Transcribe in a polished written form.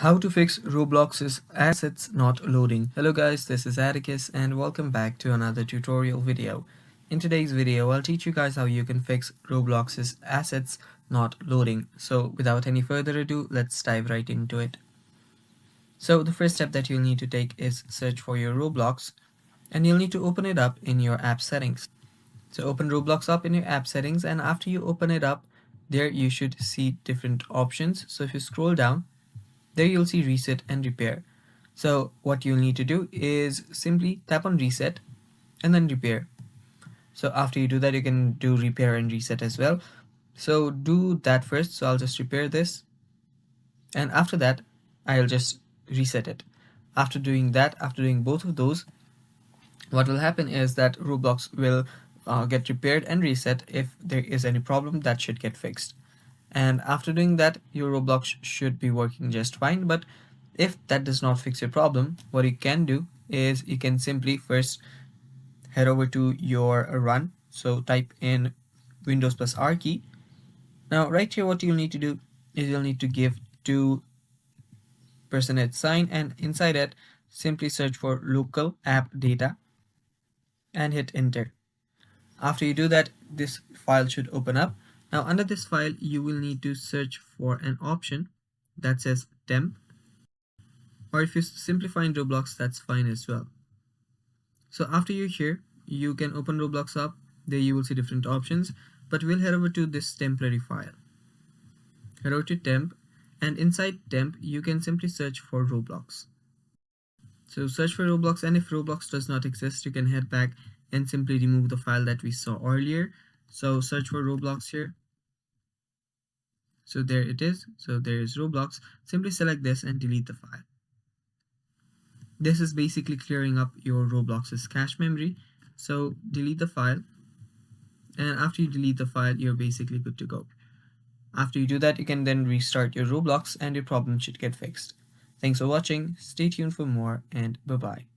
How to fix Roblox's assets not loading. Hello guys, this is Atticus and welcome back to another tutorial video. In today's video, I'll teach you guys how you can fix Roblox's assets not loading. So without any further ado, let's dive right into it. So the first step that you'll need to take is search for your Roblox and you'll need to open it up in your app settings. So open Roblox up in your app settings, and after you open it up, there you should see different options. So if you scroll down, there you'll see reset and repair. So what you'll need to do is simply tap on reset and then repair. So after you do that, you can do repair and reset as well. So do that first. So I'll just repair this, and after that I'll just reset it. After doing that, after doing both of those, what will happen is that Roblox will get repaired and reset. If there is any problem, that should get fixed. And after doing that, your Roblox should be working just fine. But if that does not fix your problem, what you can do is you can simply first head over to your run. So type in Windows plus R key. Now right here, what you'll need to do is you'll need to give $2 sign, and inside it simply search for local app data and hit enter. After you do that, this file should open up. Now under this file, you will need to search for an option that says temp, or if you simply find Roblox, that's fine as well. So after you're here, you can open Roblox up. There you will see different options, but we'll head over to this temporary file. Head over to temp, and inside temp, you can simply search for Roblox. So search for Roblox, and if Roblox does not exist, you can head back and simply remove the file that we saw earlier. So search for Roblox here. So there it is. So there is Roblox. Simply select this and delete the file. This is basically clearing up your Roblox's cache memory. So delete the file. And after you delete the file, you're basically good to go. After you do that, you can then restart your Roblox and your problem should get fixed. Thanks for watching. Stay tuned for more, and bye-bye.